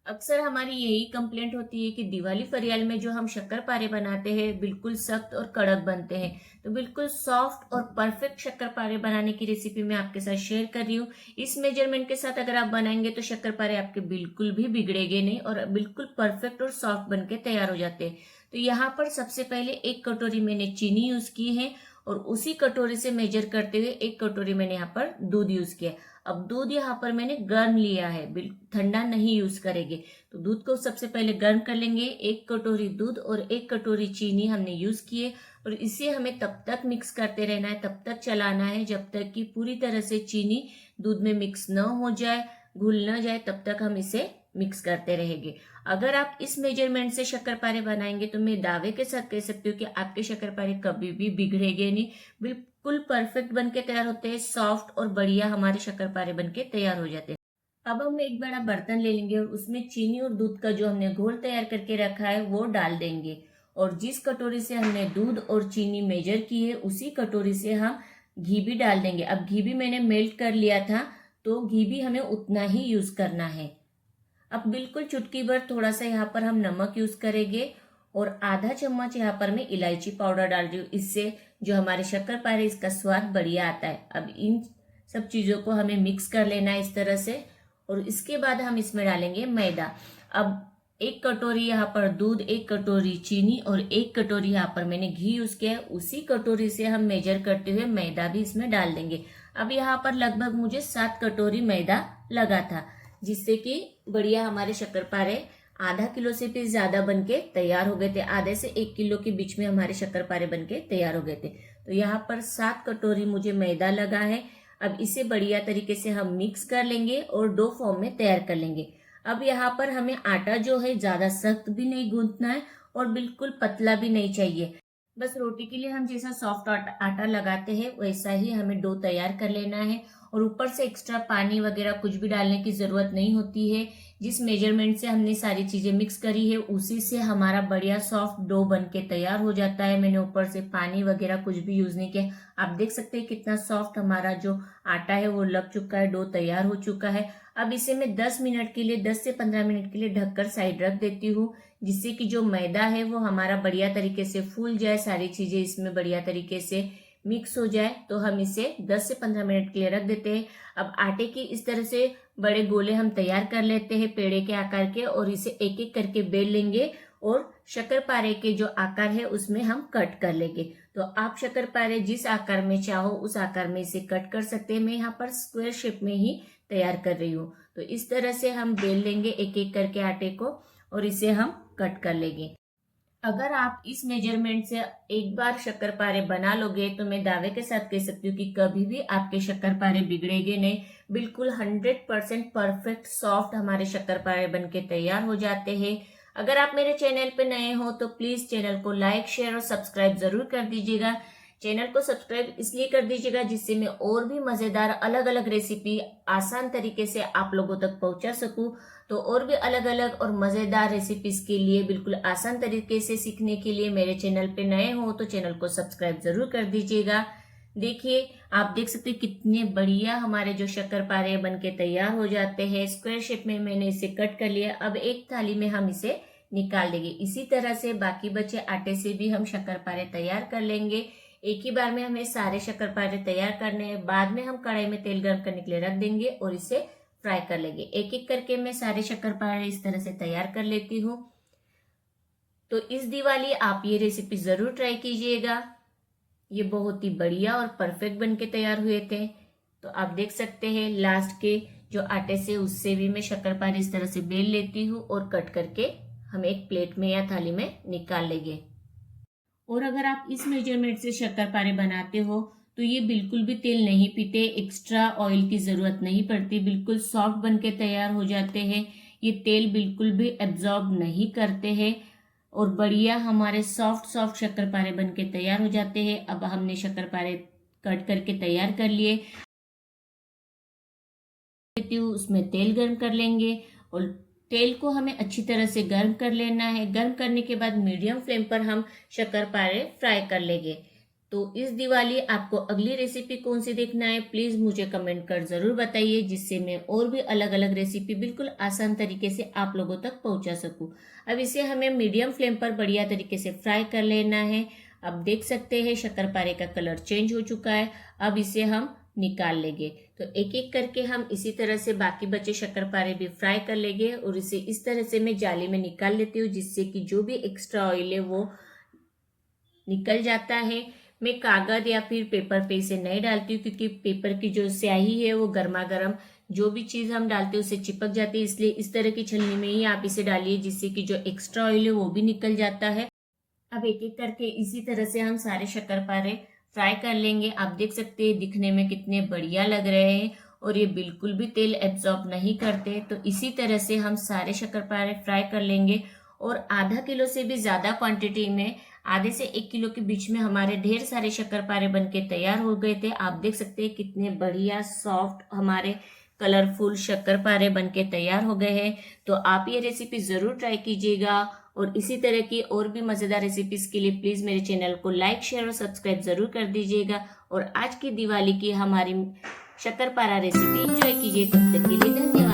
अक्सर हमारी यही कंप्लेंट होती है कि दिवाली फरियाल में जो हम शक्करपारे बनाते हैं बिल्कुल सख्त और कड़क बनते हैं। तो बिल्कुल सॉफ्ट और परफेक्ट शक्करपारे बनाने की रेसिपी मैं आपके साथ शेयर कर रही हूँ। इस मेजरमेंट के साथ अगर आप बनाएंगे तो शक्करपारे आपके बिल्कुल भी बिगड़ेंगे नहीं और बिल्कुल परफेक्ट और सॉफ्ट बन के तैयार हो जाते हैं। तो यहाँ पर सबसे पहले 1 कटोरी मैंने चीनी यूज की है और उसी कटोरी से मेजर करते हुए 1 कटोरी मैंने यहाँ पर दूध यूज किया। अब दूध यहाँ पर मैंने गर्म लिया है, बिल्कुल ठंडा नहीं यूज करेंगे। तो दूध को सबसे पहले गर्म कर लेंगे। 1 कटोरी दूध और 1 कटोरी चीनी हमने यूज किए और इसे हमें तब तक मिक्स करते रहना है, तब तक चलाना है जब तक कि पूरी तरह से चीनी दूध में मिक्स न हो जाए, घुल न जाए, तब तक हम इसे मिक्स करते रहेंगे। अगर आप इस मेजरमेंट से शक्करपारे बनाएंगे तो मैं दावे के साथ कह सकती हूँ कि आपके शक्करपारे कभी भी बिगड़ेंगे नहीं, बिल्कुल परफेक्ट बन के तैयार होते हैं, सॉफ्ट और बढ़िया हमारे शक्करपारे बन के तैयार हो जाते हैं। अब हम एक बड़ा बर्तन ले लेंगे और उसमें चीनी और दूध का जो हमने घोल तैयार करके रखा है वो डाल देंगे और जिस कटोरी से हमने दूध और चीनी मेजर की है उसी कटोरी से हम घी भी डाल देंगे। अब घी भी मैंने मेल्ट कर लिया था तो घी भी हमें उतना ही यूज करना है। अब बिल्कुल चुटकी भर थोड़ा सा यहाँ पर हम नमक यूज करेंगे और आधा चम्मच यहाँ पर मैं इलायची पाउडर डाल रही हूँ। इससे जो हमारे शक्करपारे इसका स्वाद बढ़िया आता है। अब इन सब चीजों को हमें मिक्स कर लेना है इस तरह से और इसके बाद हम इसमें डालेंगे मैदा। अब 1 कटोरी यहाँ पर दूध, 1 कटोरी चीनी और 1 कटोरी यहाँ पर मैंने घी यूज किया है, उसी कटोरी से हम मेजर करते हुए मैदा भी इसमें डाल देंगे। अब यहाँ पर लगभग मुझे 7 कटोरी मैदा लगा था, जिससे कि बढ़िया हमारे शक्करपारे आधा किलो से भी ज्यादा बनके तैयार हो गए थे। आधे से 1 किलो के बीच में हमारे शक्करपारे बनके तैयार हो गए थे। तो यहाँ पर 7 कटोरी मुझे मैदा लगा है। अब इसे बढ़िया तरीके से हम मिक्स कर लेंगे और डो फॉर्म में तैयार कर लेंगे। अब यहाँ पर हमें आटा जो है ज्यादा सख्त भी नहीं गूंथना है और बिल्कुल पतला भी नहीं चाहिए। बस रोटी के लिए हम जैसा सॉफ्ट आटा लगाते हैं वैसा ही हमें डो तैयार कर लेना है और ऊपर से एक्स्ट्रा पानी वगैरह कुछ भी डालने की जरूरत नहीं होती है। जिस मेजरमेंट से हमने सारी चीजें मिक्स करी है उसी से हमारा बढ़िया सॉफ्ट डो बन के तैयार हो जाता है। मैंने ऊपर से पानी वगैरह कुछ भी यूज नहीं किया। आप देख सकते हैं कितना सॉफ्ट हमारा जो आटा है वो लग चुका है, डो तैयार हो चुका है। अब इसे मैं 10 मिनट के लिए, 10 से 15 मिनट के लिए ढककर साइड रख देती हूँ, जिससे कि जो मैदा है वो हमारा बढ़िया तरीके से फूल जाए, सारी चीजें इसमें बढ़िया तरीके से मिक्स हो जाए। तो हम इसे 10 से 15 मिनट के लिए रख देते हैं। अब आटे की इस तरह से बड़े गोले हम तैयार कर लेते हैं पेड़े के आकार के और इसे एक एक करके बेल लेंगे और शक्करपारे के जो आकार है उसमें हम कट कर लेंगे। तो आप शक्करपारे जिस आकार में चाहो उस आकार में इसे कट कर सकते हैं। मैं यहाँ पर स्क्वायर शेप में ही तैयार कर रही हूँ। तो इस तरह से हम बेल लेंगे एक एक करके आटे को और इसे हम कट कर लेंगे। अगर आप इस मेजरमेंट से एक बार शक्करपारे बना लोगे तो मैं दावे के साथ कह सकती हूँ कि कभी भी आपके शक्करपारे बिगड़ेंगे नहीं। बिल्कुल 100% परफेक्ट सॉफ्ट हमारे शक्करपारे बनके तैयार हो जाते हैं। अगर आप मेरे चैनल पे नए हो तो प्लीज चैनल को लाइक, शेयर और सब्सक्राइब जरूर कर दीजिएगा। चैनल को सब्सक्राइब इसलिए कर दीजिएगा जिससे मैं और भी मजेदार अलग अलग रेसिपी आसान तरीके से आप लोगों तक पहुंचा सकूं। तो और भी अलग अलग और मजेदार रेसिपीज के लिए, बिल्कुल आसान तरीके से सीखने के लिए मेरे चैनल पे नए हो तो चैनल को सब्सक्राइब जरूर कर दीजिएगा। देखिए, आप देख सकते हैं कितने बढ़िया हमारे जो शक्करपारे बनके तैयार हो जाते हैं। स्क्वायर शेप में मैंने इसे कट कर लिया। अब एक थाली में हम इसे निकाल देंगे। इसी तरह से बाकी बचे आटे से भी हम शक्करपारे तैयार कर लेंगे। एक ही बार में हमें सारे शक्करपारे तैयार करने हैं। बाद में हम कढ़ाई में तेल गर्म करने के लिए रख देंगे और इसे फ्राई कर लेंगे। एक एक करके मैं सारे शक्करपारे इस तरह से तैयार कर लेती हूँ। तो इस दिवाली आप ये रेसिपी जरूर ट्राई कीजिएगा। ये बहुत ही बढ़िया और परफेक्ट बनके तैयार हुए थे। तो आप देख सकते हैं लास्ट के जो आटे से उससे भी मैं शक्करपारे इस तरह से बेल लेती हूँ और कट करके हम एक प्लेट में या थाली में निकाल लेंगे। और अगर आप इस मेजरमेंट से शक्करपारे बनाते हो तो ये बिल्कुल भी तेल नहीं पीते, एक्स्ट्रा ऑयल की जरूरत नहीं पड़ती, बिल्कुल सॉफ्ट बनके तैयार हो जाते हैं। ये तेल बिल्कुल भी एब्जॉर्ब नहीं करते हैं और बढ़िया हमारे सॉफ्ट सॉफ्ट शक्करपारे बनके तैयार हो जाते हैं। अब हमने शक्करपारे कट करके तैयार कर लिए। उसमें तेल गर्म कर लेंगे और तेल को हमें अच्छी तरह से गर्म कर लेना है। गर्म करने के बाद मीडियम फ्लेम पर हम शक्करपारे फ्राई कर लेंगे। तो इस दिवाली आपको अगली रेसिपी कौन सी देखना है, प्लीज मुझे कमेंट कर जरूर बताइए, जिससे मैं और भी अलग अलग रेसिपी बिल्कुल आसान तरीके से आप लोगों तक पहुंचा सकूं। अब इसे हमें मीडियम फ्लेम पर बढ़िया तरीके से फ्राई कर लेना है। अब देख सकते हैं शक्करपारे का कलर चेंज हो चुका है। अब इसे हम निकाल लेंगे। तो एक एक करके हम इसी तरह से बाकी बचे शक्करपारे भी फ्राई कर लेंगे और इसे इस तरह से मैं जाली में निकाल लेती हूँ, जिससे कि जो भी एक्स्ट्रा ऑयल है वो निकल जाता है। मैं कागज या फिर पेपर पे इसे नहीं डालती हूँ, क्योंकि पेपर की जो स्याही है वो गर्मा गर्म जो भी चीज हम डालते हैं उससे चिपक जाती है, इसलिए इस तरह की छलनी में ही आप इसे डालिए, जिससे कि जो एक्स्ट्रा ऑयल है वो भी निकल जाता है। अब एक एक करके इसी तरह से हम सारे शक्करपारे फ्राई कर लेंगे। आप देख सकते हैं दिखने में कितने बढ़िया लग रहे हैं और ये बिल्कुल भी तेल एब्जॉर्ब नहीं करते। तो इसी तरह से हम सारे शक्करपारे फ्राई कर लेंगे और आधा किलो से भी ज्यादा क्वांटिटी में, आधे से 1 किलो के बीच में हमारे ढेर सारे शक्करपारे बनके तैयार हो गए थे। आप देख सकते हैं कितने बढ़िया सॉफ्ट हमारे कलरफुल शक्करपारे बनके तैयार हो गए हैं। तो आप ये रेसिपी जरूर ट्राई कीजिएगा और इसी तरह की और भी मजेदार रेसिपीज के लिए प्लीज मेरे चैनल को लाइक शेयर और सब्सक्राइब जरूर कर दीजिएगा। और आज की दिवाली की हमारी शक्करपारा रेसिपी एंजॉय कीजिए। तब तक के लिए धन्यवाद।